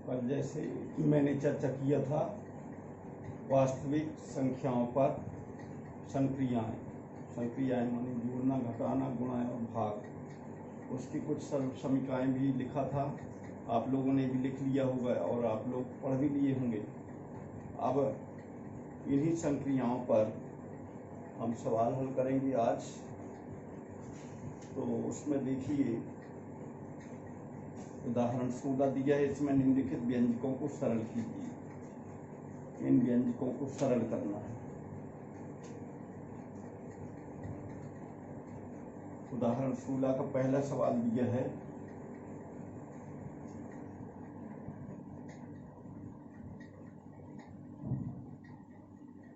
कल जैसे मैंने चर्चा किया था वास्तविक संख्याओं पर संक्रियाएं माने जोड़ना, घटाना, गुणा और भाग। उसकी कुछ समीकरण भी लिखा था, आप लोगों ने भी लिख लिया होगा और आप लोग पढ़ भी लिए होंगे। अब इन्हीं संक्रियाओं पर हम सवाल हल करेंगे आज। तो उसमें देखिए उदाहरण 16 दिया है, इसमें निम्नलिखित व्यंजकों को सरल कीजिए। इन व्यंजकों को सरल करना है। उदाहरण 16 का पहला सवाल दिया है,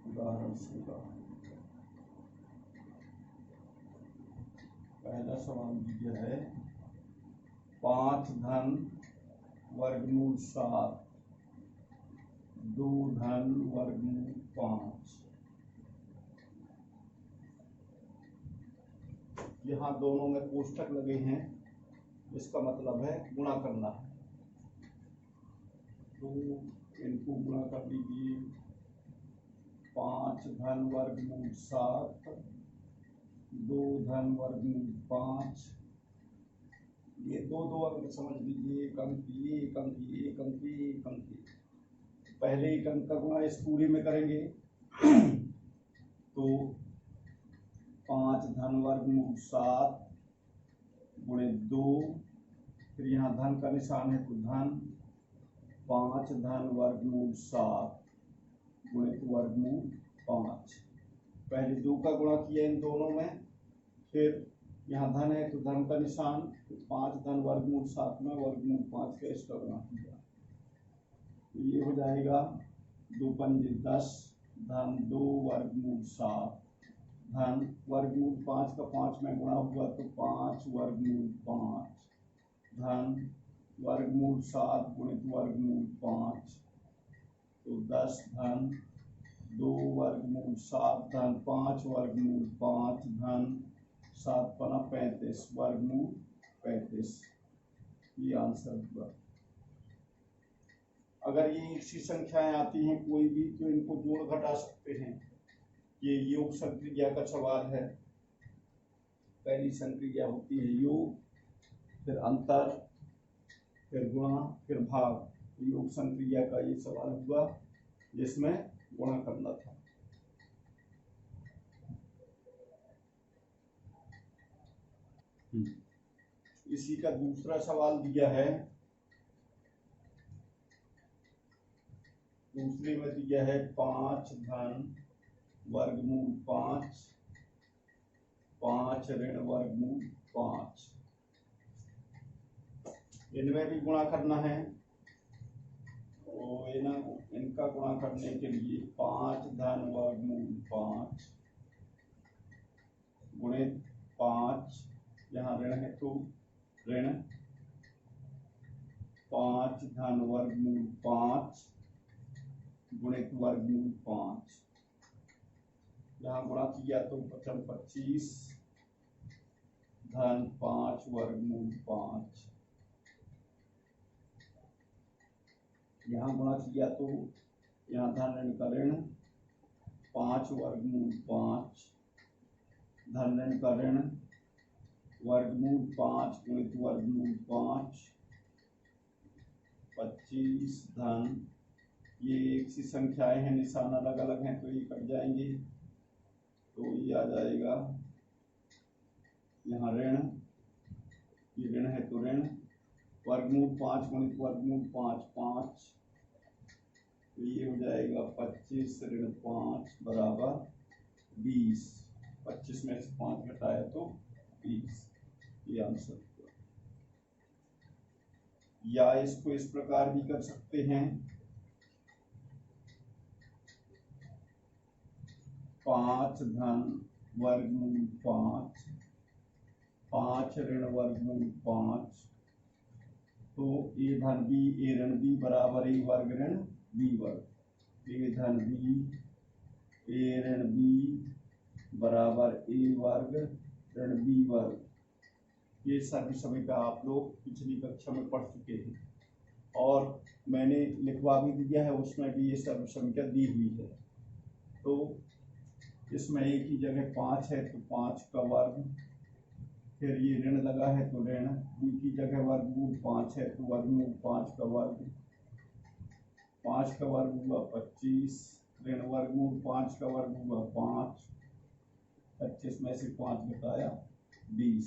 उदाहरण 16 पहला सवाल दिया है 5 धन वर्गमूल 7 2 धन वर्गमूल 5। यहाँ दोनों में कोष्ठक लगे हैं, इसका मतलब है गुणा करना है। तो इनको गुणा कर दीजिए। 5 धन वर्गमूल 7 2 धन वर्गमूल 5। ये दो अंक समझ लीजिए, एक अंक ये, एक अंक ये, एक अंक ये, एक अंक ये। पहले एक अंक का गुणा इस पूरी में करेंगे तो 5 धन वर्गमूल 7 गुणे 2, फिर यहाँ धन का निशान है तो धन 5 धन वर्गमूल 7 गुणे वर्गमूल 5। पहले 2 का गुणा किया इन दोनों में, फिर यहाँ धन है तो धन का निशान, तो 5 धन वर्गमूल 7 में वर्गमूल 5 का इसका गुणा किया। तो ये हो जाएगा 2 पंजे 10 धन 2 वर्गमूल 7 धन वर्गमूल 5 का 5 में गुणा हुआ तो 5 वर्गमूल 5 धन वर्गमूल 7 गुणित वर्गमूल 5, तो 10 धन 2 वर्गमूल 7 धन 5 वर्गमूल 5 धन 7 पना 35 वर्गमूल 35। ये आंसर हुआ। अगर ये इसी संख्याएं आती हैं कोई भी तो इनको जोड़ घटा सकते हैं। ये योग संक्रिया का सवाल है। पहली संक्रिया होती है योग, फिर अंतर, फिर गुणा, फिर भाग। योग संक्रिया का ये सवाल हुआ जिसमें गुणा करना था। इसी का दूसरा सवाल दिया है, दूसरे में दिया है 5 धन वर्गमूल 5 5 ऋण वर्गमूल 5। इनमें भी गुणा करना है। तो इनका गुणा करने के लिए 5 धन वर्गमूल 5 गुणे 5, यहाँ ऋण है तो ऋण 5 धन वर्गमूल 5 गुणित वर्गमूल 5। यहाँ गुणा किया तो 25 धन 5 वर्गमूल 5। यहाँ गुणा किया तो यहाँ धन ऋण का ऋण 5 वर्गमूल 5 धन ऋण का ऋण वर्गमूल 5 गुणित वर्गमूल 5, 25 धन, ये एक सी संख्याएं हैं, निशान अलग अलग हैं तो ये कट जाएंगे। तो ये आ जाएगा यहाँ ऋण, ये ऋण है तो ऋण वर्गमूल 5 गुणित वर्गमूल 5 5, तो ये हो जाएगा 25 ऋण 5 बराबर 20। 25 में से 5 घटाया तो 20। ये आंसर हुआ। या इसको इस प्रकार भी कर सकते हैं, 5 धन वर्गमूल 5 5 ऋण वर्गमूल 5, तो ए धन बी ए ऋण बी बराबर ए वर्ग ऋण बी वर्ग। ए धन बी ए ऋण बी बराबर ए वर्ग ऋण बी वर्ग। ये सभी का आप लोग पिछली कक्षा में पढ़ चुके हैं। और मैंने लिखवा भी दिया है, उसमें भी ये सर्वसंख्या दी हुई है। तो इसमें एक ही जगह 5 है तो 5 का वर्ग, फिर ये ऋण लगा है तो ऋण, बी की जगह वर्गमूल 5 है तो वर्गमूल 5 का वर्ग, 5 का वर्ग हुआ 25, ऋण वर्गमूल 5 का वर्ग हुआ 5, 25 में से 5 घटाया 20।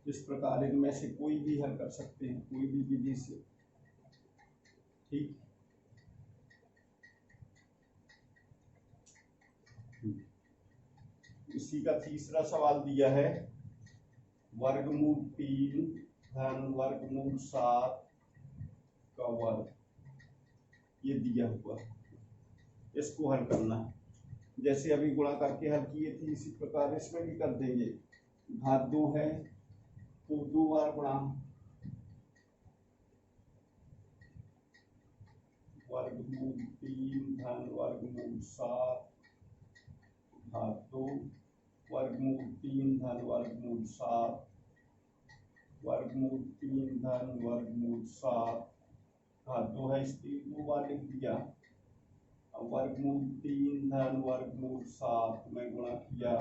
इस प्रकार इनमें से कोई भी हल कर सकते हैं, कोई भी विधि से। ठीक, इसी का तीसरा सवाल दिया है, वर्गमूल 3 धन वर्गमूल 7 का वर्ग, ये दिया हुआ, इसको हल करना है। जैसे अभी गुणा करके हल किए थे इसी प्रकार इसमें भी कर देंगे। घात 2 है तो 2 बार गुणा, वर्गमूल 3 धन वर्गमूल 7 घात 2, वर्गमूल 3 धन वर्गमूल 7, वर्गमूल 3 धन वर्गमूल 7 घात 2 है, इसलिए 2 बार लिख दिया। अब वर्गमूल 3 धन वर्गमूल 7 में गुणा किया,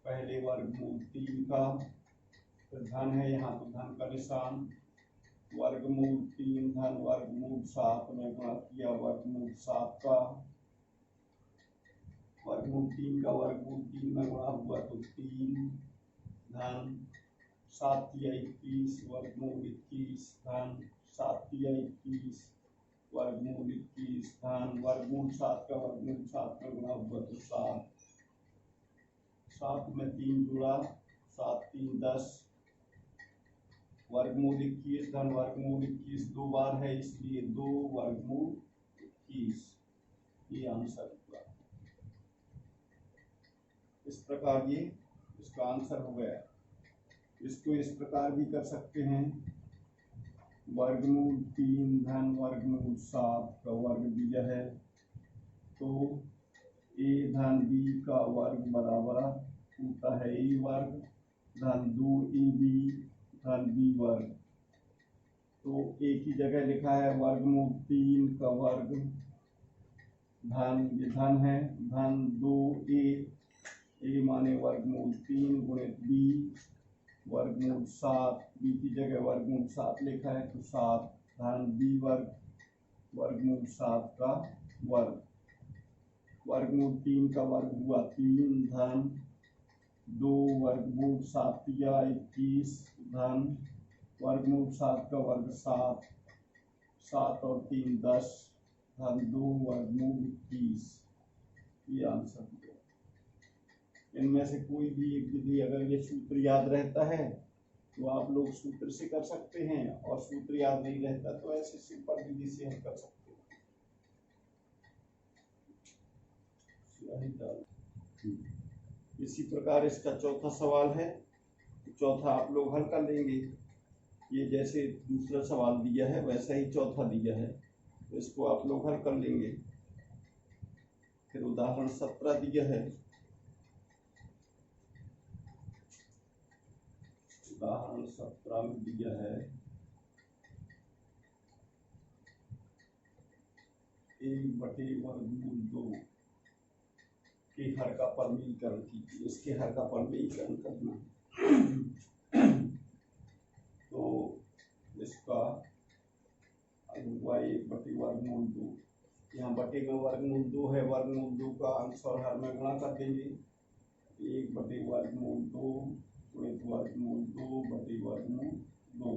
पहले वर्गमूल 3 का, फिर धन है यहाँ तो धन का निशान, वर्गमूल 3 धन वर्गमूल 7 में गुणा किया वर्गमूल 7 का, वर्गमूल 3 का वर्गमूल 3 में गुणा हुआ तो 3 धन 7 या 21 वर्गमूल 21 धन 7 या 21 वर्गमूल 21 धन वर्गमूल 7 का वर्गमूल 7 में गुणा हुआ तो 7, 7 में 3 जुड़ा, 7 3 10, वर्गमूल 21 धन वर्गमूल 21 2 बार है इसलिए 2 वर्गमूल 21, ये आंसर हुआ। इस प्रकार ये इसका आंसर हो गया। इसको इस प्रकार भी कर सकते हैं, वर्गमूल 3 धन वर्गमूल 7 का वर्ग दिया है तो a धन b का वर्ग बराबर होता है a वर्ग धन 2ab धन b वर्ग। तो a की जगह लिखा है वर्गमूल 3 का वर्ग धन, ये धन है, धन 2a माने वर्गमूल 3 गुणित b वर्गमूल 7, b की जगह वर्गमूल 7 लिखा है तो 7 धन b वर्ग वर्गमूल 7 का वर्ग, वर्गमूल 3 का वर्ग हुआ 3 धन 2 वर्गमूल 7 या 21 धन वर्गमूल 7 का वर्ग 7, 7 और 3 10 धन 2 वर्गमूल 21, ये आंसर हो गया। इनमें से कोई भी एक विधि, अगर ये सूत्र याद रहता है तो आप लोग सूत्र से कर सकते हैं, और सूत्र याद नहीं रहता तो ऐसे सिंपल विधि से हल कर सकते हैं। इसी प्रकार इसका चौथा सवाल है, चौथा आप लोग हल कर लेंगे। ये जैसे दूसरा सवाल दिया है वैसा ही चौथा दिया है, तो इसको आप लोग हल कर लेंगे। फिर उदाहरण 17 दिया है, उदाहरण 17 में दिया है 1/√2 के हर का परमीकरण कीजिए। इसके हर का परमीकरण करना तो इसका हुआ 1/√2, यहाँ बटे में वर्गमूल 2 है, वर्गमूल 2 का अंश और हर में गुणा कर देंगे, 1/√2 गुणित वर्गमूल 2 बटे वर्गमूल 2,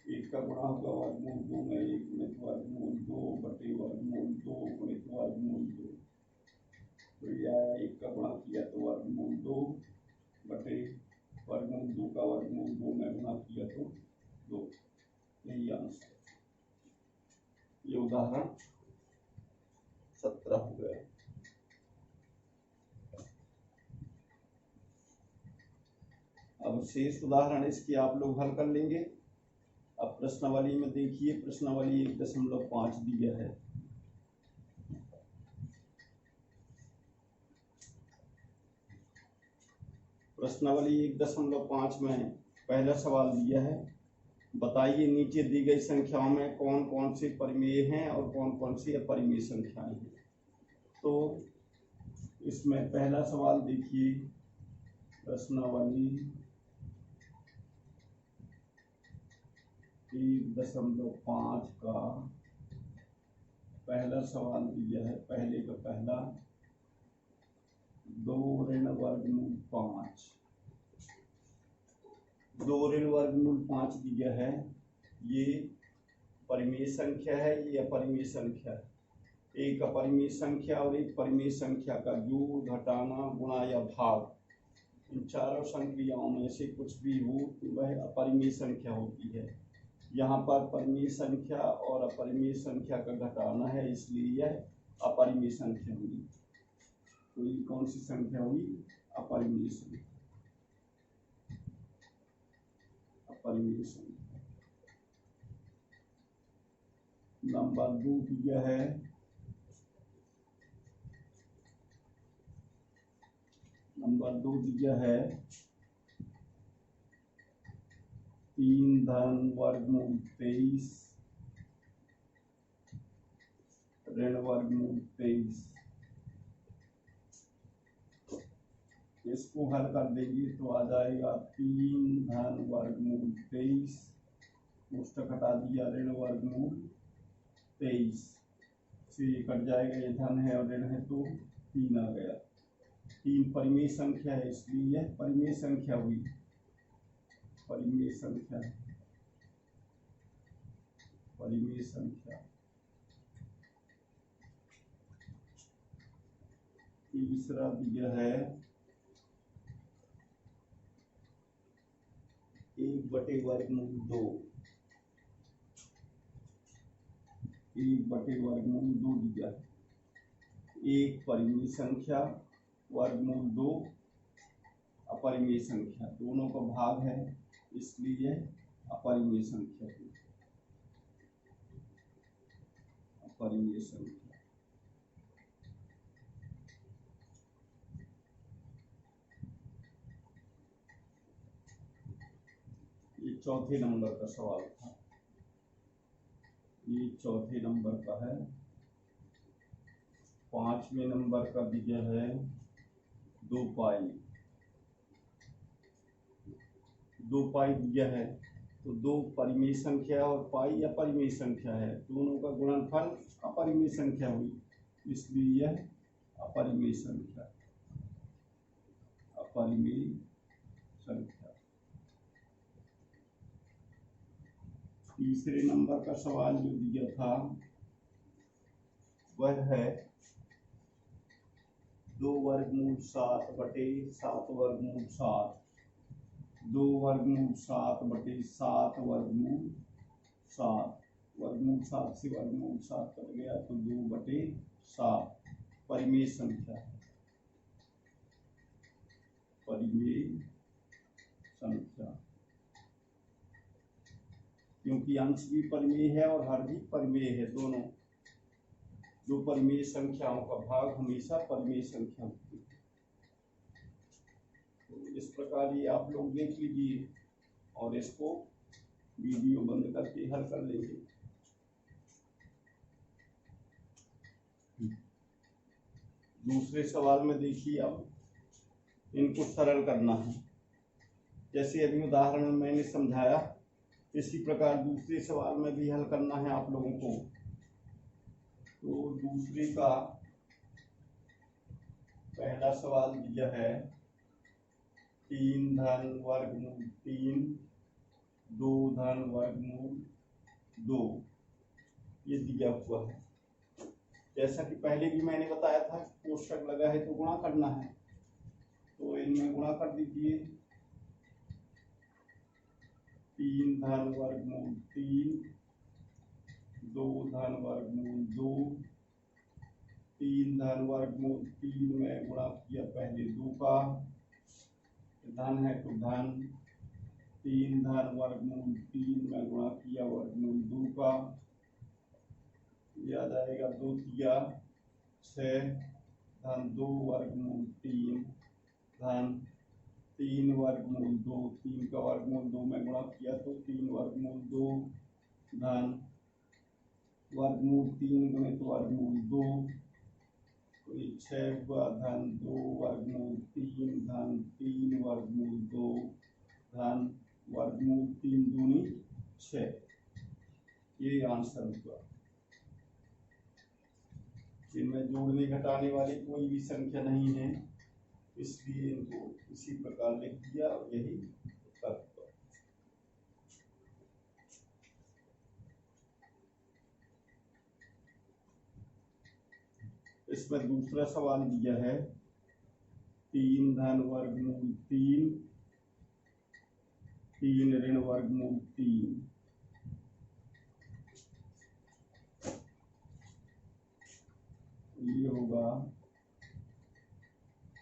1 का गुणा होगा वर्गमूल 2 में 1 गुणित वर्गमूल 2 बटे वर्गमूल 2 गुणित वर्गमूल 2, तो ये आया 1 का गुणा किया तो वर्गमूल 2 बटे वर्गमूल 2 का वर्गमूल 2 में गुणा किया तो 2, यही आंसर। ये उदाहरण 17 हो गया। अब शेष उदाहरण इसकी आप लोग हल कर लेंगे। अब प्रश्नावली में देखिए, प्रश्नावली 1.5 दिया है, प्रश्नावली 1.5 में पहला सवाल दिया है, बताइए नीचे दी गई संख्याओं में कौन कौन से परिमेय हैं और कौन कौन सी अपरिमेय संख्याएं हैं। तो इसमें पहला सवाल देखिए, प्रश्नावली 1.5 का पहला सवाल दिया है। पहले का पहला 2 ऋण वर्गमूल 5, 2 ऋण वर्गमूल 5 दिया है। ये परिमेय संख्या है, ये अपरिमेय संख्या है। एक अपरिमेय संख्या और एक परिमेय संख्या का जोड़, घटाना, गुणा या भाग, इन चारों संक्रियाओं में से कुछ भी हो तो वह अपरिमेय संख्या होती है। यहाँ पर परिमेय संख्या और अपरिमेय संख्या का घटाना है, इसलिए यह अपरिमेय संख्या हुई। तो ये कौन सी संख्या हुई? अपरिमेय संख्या, अपरिमेय संख्या। नंबर 2 दिया है, नंबर 2 दिया है 3 धन वर्गमूल 23 ऋण वर्गमूल 23। इसको हल कर देंगे तो आ जाएगा 3 धन वर्गमूल 23, कोष्टक हटा दिया, ऋण वर्गमूल 23 से कट जाएगा, ये धन है और ऋण है तो 3 आ गया। 3 परिमेय संख्या है, इसलिए यह परिमेय संख्या हुई, परिमेय संख्या, परिमेय संख्या। तीसरा दिया है 1/2, 1/2 दिया है। एक परिमेय संख्या, वर्गमूल 2 अपरिमेय संख्या, दोनों का भाग है, इसलिए अपरिमेय संख्या है, अपरिमेय संख्या। ये चौथे नंबर का सवाल था, ये चौथे नंबर का है। 5वें नंबर का दिया है 2 पाई, 2 पाई दिया है। तो 2 परिमेय संख्या और पाई अपरिमेय संख्या है, दोनों का गुणनफल अपरिमेय संख्या हुई, इसलिए यह अपरिमेय संख्या, अपरिमेय संख्या। तीसरे नंबर का सवाल जो दिया था वह है 2 वर्गमूल 7/7 वर्गमूल 7, 2 वर्गमूल 7/7 वर्गमूल 7, वर्गमूल 7 से वर्गमूल 7 कट गया तो 2/7 परिमेय संख्या, परिमेय संख्या, क्योंकि अंश भी परिमेय है और हर भी परिमेय है। दोनों दो परिमेय संख्याओं का भाग हमेशा परिमेय संख्या होती है। तो इस प्रकार ये आप लोग देख लीजिए और इसको वीडियो बंद करके हल कर लेंगे। दूसरे सवाल में देखिए, अब इनको सरल करना है, जैसे अभी उदाहरण में मैंने समझाया इसी प्रकार दूसरे सवाल में भी हल करना है आप लोगों को। तो दूसरे का पहला सवाल दिया है 3 धन वर्गमूल 3, 2 धन वर्गमूल 2, ये दिया हुआ है। जैसा कि पहले भी मैंने बताया था, कोष्टक लगा है तो गुणा करना है, तो इनमें गुणा कर दीजिए। 3 धन वर्गमूल 3, 2 धन वर्गमूल 2, 3 धन वर्गमूल 3 में गुणा किया पहले 2 का, धन है तो धन, 3 धन वर्गमूल 3 में गुणा किया वर्गमूल 2 का, यह आ जाएगा 2 किया 6, धन 2 वर्गमूल 3 धन 3 वर्गमूल 2, 3 का वर्गमूल 2 में गुणा किया तो 3 वर्गमूल 2 धन वर्गमूल 3 गुणित वर्गमूल 2, तो ये 6 हुआ धन 2 वर्गमूल 3 धन 3 वर्गमूल 2 धन वर्गमूल 3 दूनी 6। ये आंसर हुआ। इनमें जोड़ने घटाने वाली कोई भी संख्या नहीं है, इसलिए इनको इसी प्रकार लिख दिया और यही उत्तर हुआ। इसमें दूसरा सवाल दिया है 3 धन वर्गमूल 3 3 ऋण वर्गमूल 3। ये होगा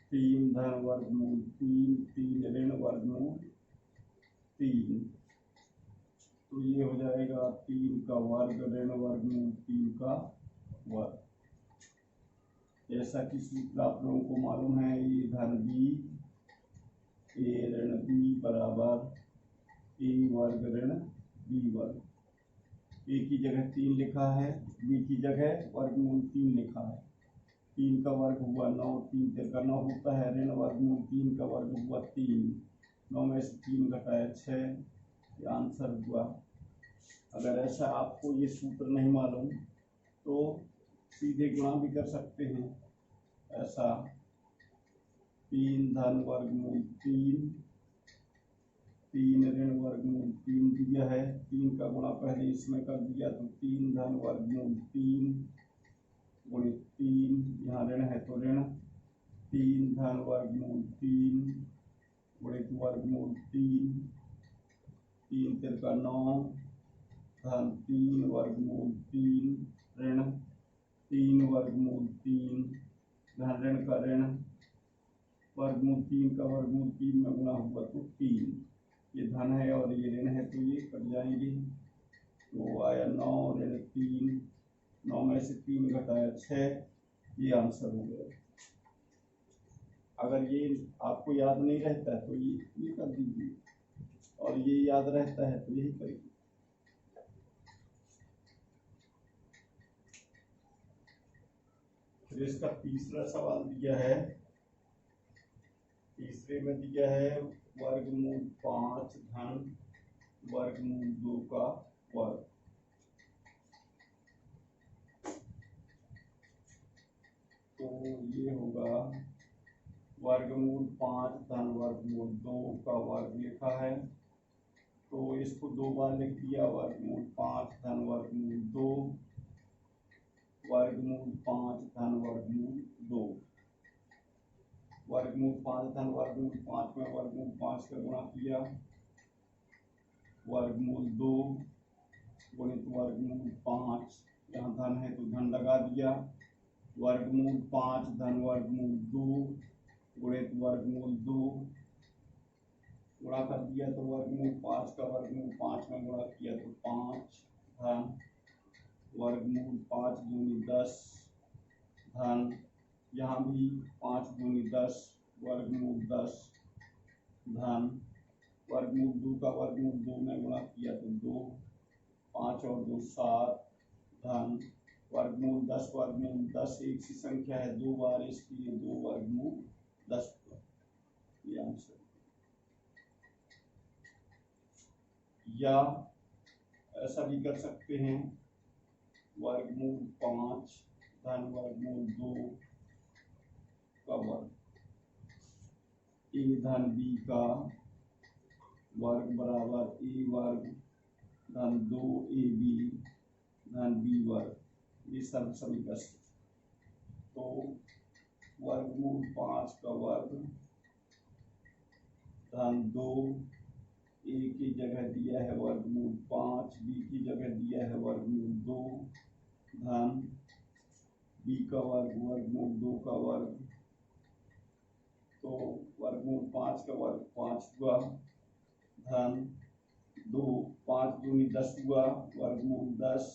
3 धन वर्गमूल 3 3 ऋण वर्गमूल 3, तो ये हो जाएगा 3 का वर्ग ऋण वर्गमूल 3 का वर्ग। जैसा कि सूत्र आप लोगों को मालूम है, ये धन बी ए ऋण बी बराबर ए वर्ग ऋण बी वर्ग। ए की जगह 3 लिखा है, बी की जगह वर्गमूल 3 लिखा है। 3 का वर्ग हुआ 9, 3 का 9 होता है, ऋण वर्गमूल 3 का वर्ग हुआ 3, 9 में से 3 घटाया 6, ये आंसर हुआ। अगर ऐसा आपको ये सूत्र नहीं मालूम तो सीधे गुणा भी कर सकते हैं। ऐसा 3 धन वर्गमूल 3 3 ऋण वर्गमूल 3 दिया है, 3 का गुणा पहले इसमें कर दिया तो 3 धन वर्गमूल 3 गुणित 3, यहाँ ऋण है तो ऋण 3 धन वर्गमूल 3 गुणित वर्गमूल 3, 3 तिरका 9 धन 3 वर्गमूल 3 ऋण 3 वर्गमूल 3 धन ऋण का ऋण वर्गमूल 3 का वर्गमूल 3 में गुणा हुआ तो 3, ये धन है और ये ऋण है तो ये कट जाएंगे, तो आया 9 ऋण 3, 9 में से 3 घटाया 6, ये आंसर हो गया। अगर ये आपको याद नहीं रहता है तो ये कर दीजिए, और ये याद रहता है तो यही करिए। फिर इसका तीसरा सवाल दिया है, तीसरे में दिया है वर्गमूल 5 धन वर्गमूल 2 का वर्ग। तो ये होगा वर्गमूल 5 धन वर्गमूल 2 का वर्ग लिखा है, तो इसको 2 बार लिख दिया, वर्गमूल 5 धन वर्गमूल 2 वर्गमूल 5 धन वर्गमूल 2, वर्गमूल 5 धन वर्गमूल 5 में वर्गमूल 5 का गुणा किया, वर्गमूल 2 गुणित वर्गमूल 5, यहाँ धन है तो धन लगा दिया, वर्गमूल 5 धन वर्गमूल 2 गुणित वर्गमूल 2, गुणा कर दिया तो वर्गमूल 5 का वर्गमूल 5 में गुणा किया तो 5 धन वर्गमूल 5 दूनी 10 धन, यहाँ भी 5 दूनी 10 वर्गमूल 10 धन वर्गमूल 2 का वर्गमूल 2 में गुणा किया तो 2, 5 और 2 7 धन वर्गमूल 10 वर्गमूल 10 एक सी संख्या है, 2 बार इसलिए 2 वर्गमूल 10, ये आंसर। या ऐसा भी कर सकते हैं, वर्गमूल 5 धन वर्गमूल 2 का वर्ग, ए धन बी का वर्ग बराबर ए वर्ग धन 2ab धन बी वर्ग, ये सर्व समीकरण। तो वर्गमूल 5 का वर्ग धन 2, ए की जगह दिया है वर्गमूल 5, बी की जगह दिया है वर्गमूल 2 धन बी का वर्ग वर्गमूल 2 का वर्ग, तो वर्गमूल 5 का वर्ग 5 हुआ धन 2, 5 दूनी 10 हुआ वर्गमूल 10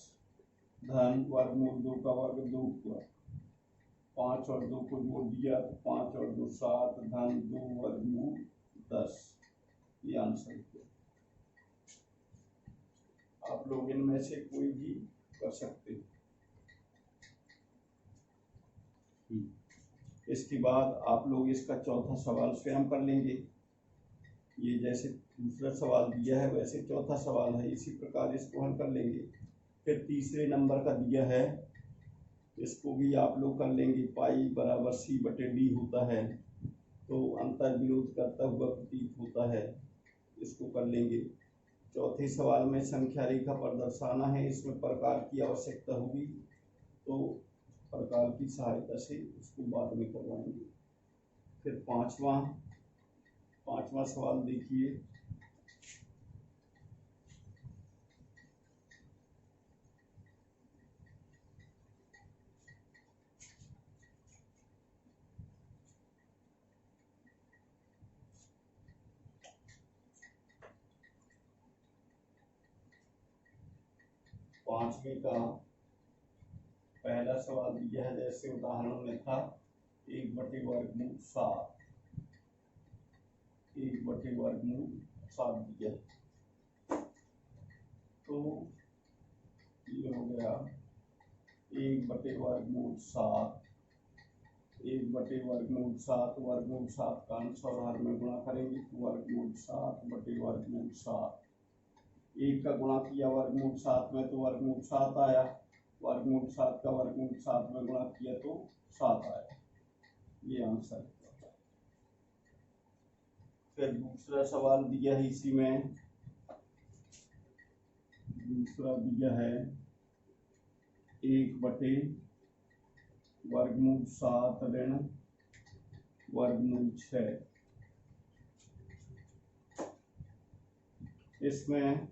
धन वर्गमूल 2 का वर्ग 2 हुआ, 5 और 2 को जोड़ दिया तो 5 और 2 7 धन 2 वर्गमूल 10। ये आंसर है। आप लोग इनमें से कोई भी कर सकते हैं। इसके बाद आप लोग इसका चौथा सवाल स्वयं कर लेंगे। ये जैसे दूसरा सवाल दिया है वैसे चौथा सवाल है, इसी प्रकार इसको हल कर लेंगे। फिर तीसरे नंबर का दिया है, इसको भी आप लोग कर लेंगे। पाई बराबर सी बटे डी होता है, तो अंतर विरोध करता हुआ प्रतीत होता है, इसको कर लेंगे। चौथे सवाल में संख्या रेखा पर दर्शाना है, इसमें प्रकार की आवश्यकता होगी, तो प्रकार की सहायता से इसको बाद में करवाएंगे। फिर पांचवा सवाल देखिए। पांचवे का पहला सवाल दिया है, जैसे उदाहरण में था 1/वर्गमूल 7 दिया। तो ये हो गया 1/वर्गमूल 7 वर्गमूल 7 का अंश और हर में गुणा करेंगे तो वर्गमूल 7/वर्गमूल 7। एक का गुणा किया वर्गमूल 7 में तो वर्गमूल 7 आया, वर्गमूल 7 का वर्गमूल 7 में गुणा किया तो 7 आया। ये आंसर है। फिर दूसरा सवाल दिया है, इसी में दूसरा दिया है 1/वर्गमूल 7 ऋण वर्गमूल 6। इसमें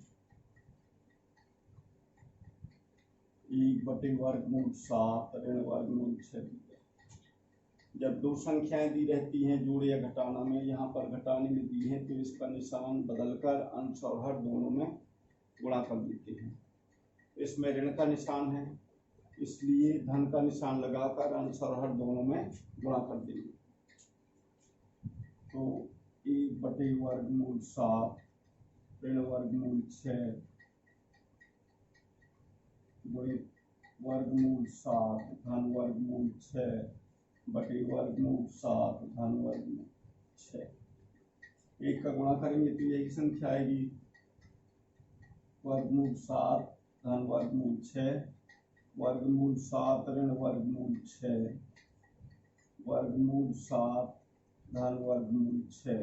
1/वर्गमूल 7 ऋण वर्गमूल 6। जब दो संख्याएं दी रहती हैं जोड़ या घटाना में, यहाँ पर घटाने में दी है तो इसका निशान बदलकर अंश और हर दोनों में गुणा कर देते हैं। इसमें ऋण का निशान है, इसलिए धन का निशान लगाकर अंश और हर दोनों में गुणा कर देंगे। तो 1/वर्गमूल 7 ऋण वर्गमूल 6 गुणित वर्गमूल 7 धन वर्गमूल 6 बटे वर्गमूल 7 धन वर्गमूल 6। एक का गुणा करेंगे तो यही संख्या आएगी, वर्गमूल 7 धन वर्गमूल 6 वर्गमूल 7 ऋण वर्गमूल 6 वर्गमूल 7 धन वर्गमूल 6।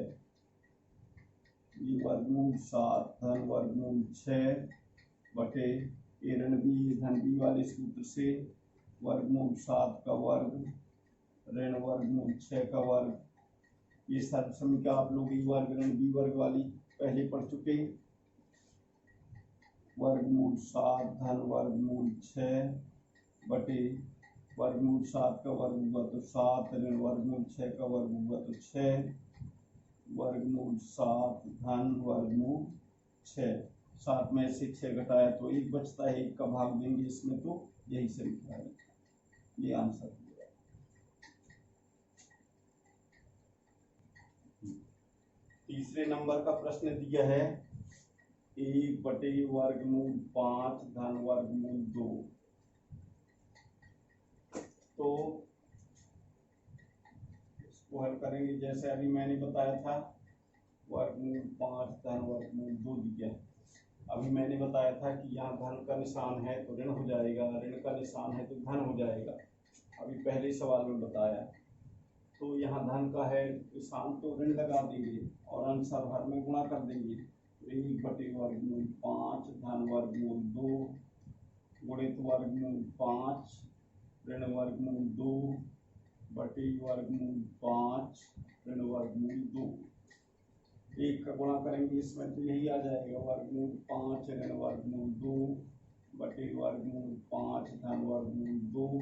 ये वर्गमूल 7 धन वर्गमूल 6 बटे ये ऋण बी धन बी वाले सूत्र से वर्गमूल 7 का वर्ग ऋण वर्गमूल 6 का वर्ग। ये सर्व समीकरण आप लोग ई वर्ग ऋण बी वर्ग वाली पहले पढ़ चुके हैं। वर्गमूल 7 धन वर्गमूल 6 बटे वर्गमूल 7 का वर्ग हुआ तो 7 ऋण वर्गमूल 6 का वर्ग हुआ तो 6 वर्गमूल 7 धन वर्गमूल 6। 7 में से 6 घटाया तो 1 बचता है, 1 का भाग देंगे इसमें तो यही संख्या है। ये आंसर है। तीसरे नंबर का प्रश्न दिया है 1/वर्गमूल 5 धन वर्गमूल 2। तो इसको हल करेंगे जैसे अभी मैंने बताया था, वर्गमूल 5 धन वर्गमूल 2 दिया। अभी मैंने बताया था कि यहाँ धन का निशान है तो ऋण हो जाएगा, ऋण का निशान है तो धन हो जाएगा। अभी पहले सवाल में बताया, तो यहाँ धन का है निशान तो ऋण लगा देंगे और अंश और हर में गुणा कर देंगे। 1/वर्गमूल 5 धन वर्गमूल 2 गुणित वर्गमूल 5 ऋण वर्गमूल 2 बटे वर्गमूल 5 ऋण वर्गमूल 2। 1 का गुणा करेंगे इसमें तो यही आ जाएगा, वर्गमूल 5 ऋण वर्गमूल 2 बटे वर्गमूल 5 धन वर्गमूल 2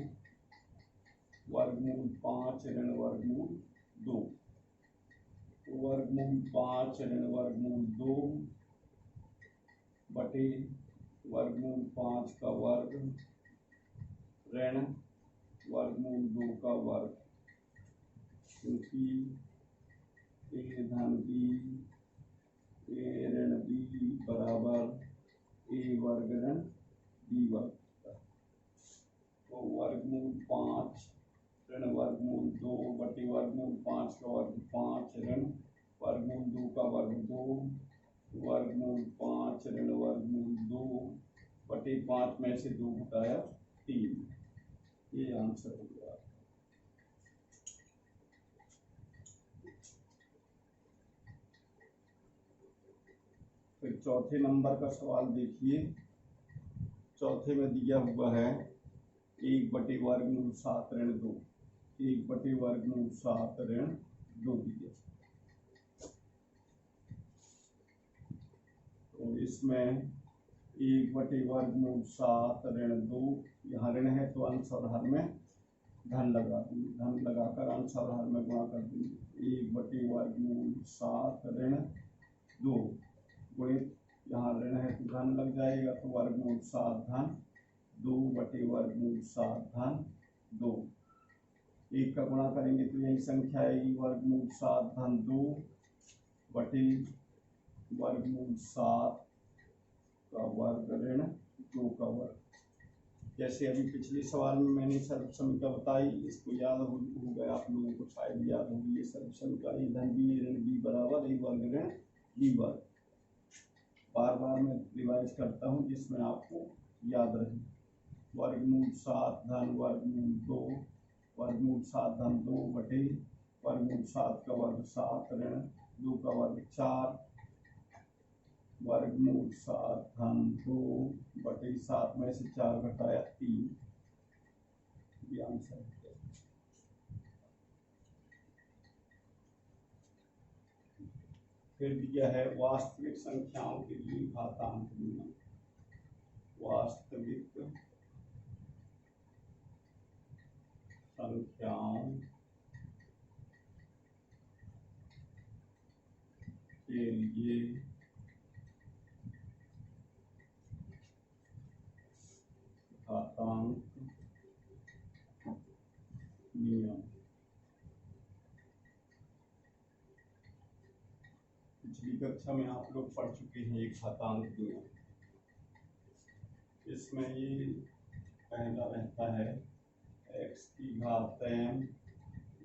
वर्गमूल 5 ऋण वर्गमूल 2। वर्गमूल 5 ऋण वर्गमूल 2 बटे वर्गमूल 5 का वर्ग ऋण वर्गमूल 2 का वर्ग, क्योंकि ए धन बी ए ऋण बी बराबर ए वर्ग ऋण बी वर्ग। तो वर्गमूल 5 ऋण वर्गमूल 2 बटे वर्गमूल 5 का वर्ग 5 ऋण वर्गमूल 2 का वर्ग 2 वर्गमूल 5 ऋण वर्गमूल 2 बटे 5 में से 2 घटाया 3। ये आंसर हो गया। फिर चौथे नंबर का सवाल देखिए। चौथे में दिया हुआ है 1 बटे वर्गमूल 7 ऋण 2 1 बटे वर्गमूल 7 ऋण 2 दिया। तो इसमें 1 बटे वर्गमूल 7 ऋण 2 यहाँ ऋण है तो अंश और हर में धन लगा देंगे, धन लगाकर अंश और हर में गुणा कर देंगे। 1 बटे वर्गमूल 7 ऋण 2 गुणित यहाँ ऋण है तो धन लग जाएगा, तो वर्गमूल 7 धन 2 बटे वर्गमूल 7 धन 2। 1 का गुणा करेंगे तो यही संख्या आएगी वर्गमूल 7 धन 2 बटे वर्गमूल 7 का वर्ग ऋण 2 का वर्ग। जैसे अभी पिछले सवाल में मैंने सर्व समीकरण बताई, इसको याद हो गया आप लोगों को, शायद याद होगी। ये सर्व समीकरण ए धन बी ऋण बी बराबर ए वर्ग ऋण बी वर्ग। बार बार मैं रिवाइज करता हूँ जिसमें आपको याद रहे। वर्गमूल 7 धन वर्गमूल 2 वर्गमूल 7 धन 2 बटे वर्गमूल 7 का वर्ग 7 ऋण 2 का वर्ग 4 वर्गमूल 7 धन 2 बटे 7 में से 4 घटाया 3। ये आंसर है। फिर दिया है वास्तविक संख्याओं के लिए घातांक नियम। वास्तविक संख्याओं के लिए घातांक नियम। पिछली कक्षा में आप लोग पढ़ चुके हैं एक घातांक नियम। इसमें ये पहला रहता है x की घात n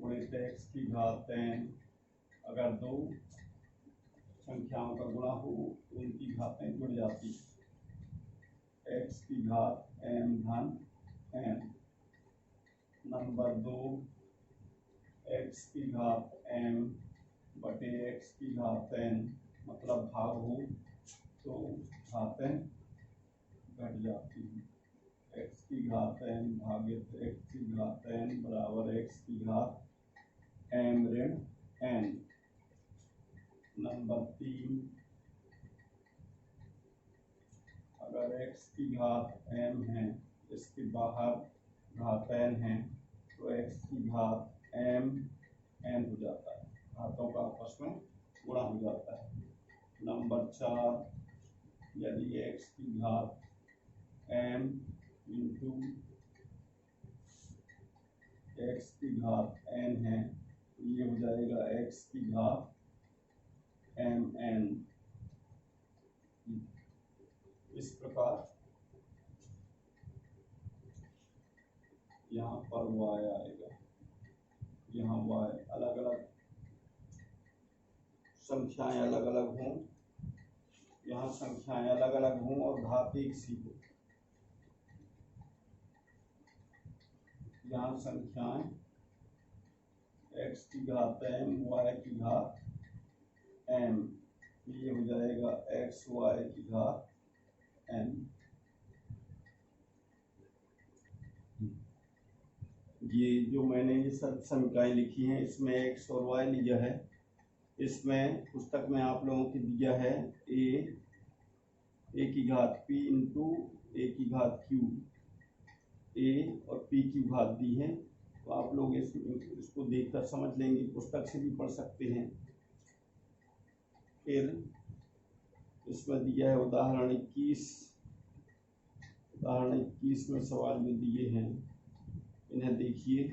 गुणित x की घात n। अगर दो संख्याओं का गुणा हो तो उनकी घातें जुड़ जाती है। x की घात m धन n। नंबर 2 x की घात m बटे x की घात n, मतलब भाग हो तो घातें घट जाती है। x की घात n भागित x की घात n बराबर x की घात m ऋण n। नंबर 3 अगर x की घात m है, इसके बाहर घात n है, तो x की घात m n हो जाता है, घातों का आपस में गुणा हो जाता है। नंबर 4 यदि x की घात m इंटू x की घात n है तो ये हो जाएगा x की घात m n। इस प्रकार यहाँ पर y आएगा, यहाँ y अलग अलग संख्याएं अलग अलग हों, यहाँ संख्याएं अलग अलग हों और घात एक सी हो। यहाँ संख्याएं x की घात m y की घात m, ये हो जाएगा x y की घात n। ये जो मैंने ये सब समीकरण लिखी हैं इसमें x और y लिया है। इसमें पुस्तक में आप लोगों को दिया है a की घात p इंटू a की घात q, a और p की घात दी है, तो आप लोग इसको देखकर समझ लेंगे, पुस्तक से भी पढ़ सकते हैं। फिर इसमें दिया है उदाहरण 21 में सवाल में दिए हैं, इन्हें देखिए।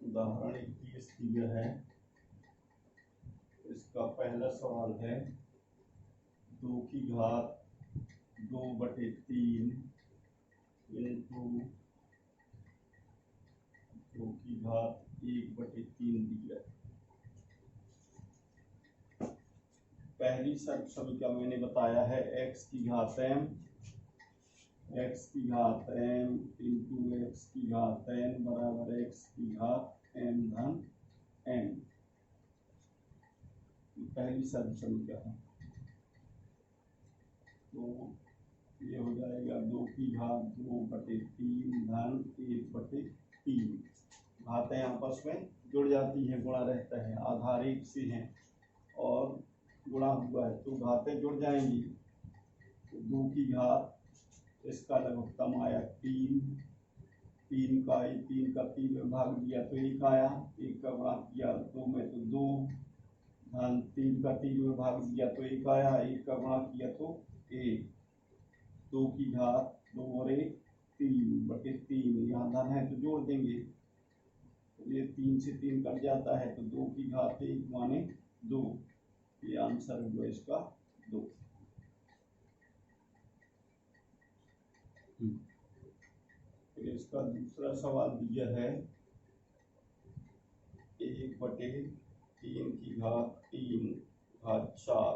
उदाहरण 21 दिया है। इसका पहला सवाल है 2 की घात 2/3 इंटू 2 की घात 1/3 दिया। पहली समीकरण मैंने बताया है x की घात m इंटू x की घात n बराबर x की घात m धन n। पहली समीकरण है। तो ये हो जाएगा 2 की घात 2/3 धन 1/3। घातें आपस में जुड़ जाती हैं, गुणा रहता है, आधार एक से हैं और गुणा हुआ है तो घातें जुड़ जाएंगी। तो 2 की घात, इसका लघुत्तम आया 3 का 3 में भाग दिया तो 1 आया, 1 का गुणा किया 2 में तो 2 धन 3 का 3 में भाग दिया तो 1 आया, 1 का गुणा किया तो 1। 2 की घात 2 और 1 3/3। यहाँ धन है तो जोड़ देंगे तो ये 3 से 3 कट जाता है तो 2 की घात 1 माने 2। ये आंसर हुआ इसका 2। फिर इसका दूसरा सवाल दिया है 1/3 की घात 3 घात 4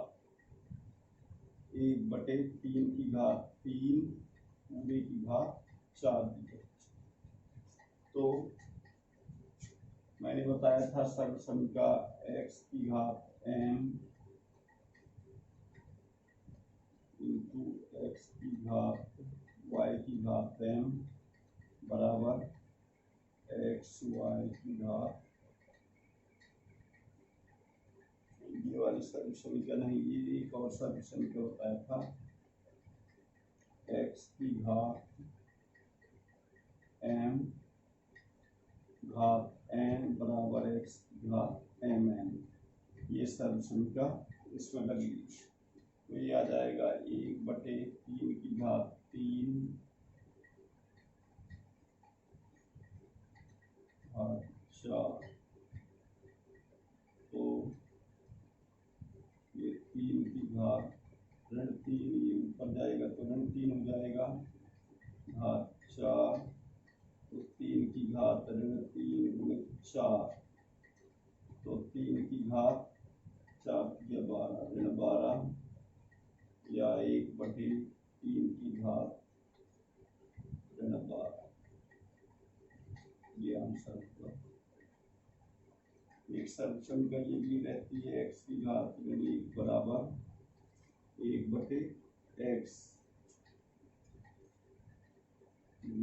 1/3 की घात 3 पूरे की घात 4 दिया। तो मैंने बताया था सर्वसम का x की घात m इंटू x की घात y की घात m बराबर x y की घात, ये वाली समीकरण है। ये एक और समीकरण बताया था x की घात m घात n बराबर x की घात mn। ये समीकरण इसमें लगेगी तो ये आ जाएगा 1/3 की घात 3 घात 4। तो ये 3 की घात ऋण 3, ये ऊपर जाएगा तो ऋण 3 हो जाएगा घात 4। तो 3 की घात ऋण 3 गुणित 4 तो 3 की घात 4 या 12 ऋण 12 या 1/3 की घात ऋण 12। ये आंसर हुआ। एक समीकरण ये भी रहती है x की घात ऋण 1 बराबर 1/x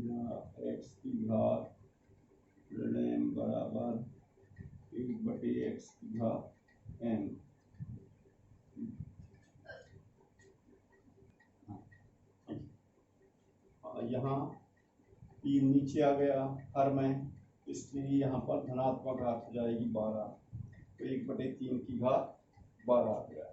या x की घात ऋण m बराबर 1/x की घात m। यहाँ 3 नीचे आ गया हर में, इसलिए यहाँ पर धनात्मक घात हो जाएगी 12। तो 1/3 की घात 12 आ गया।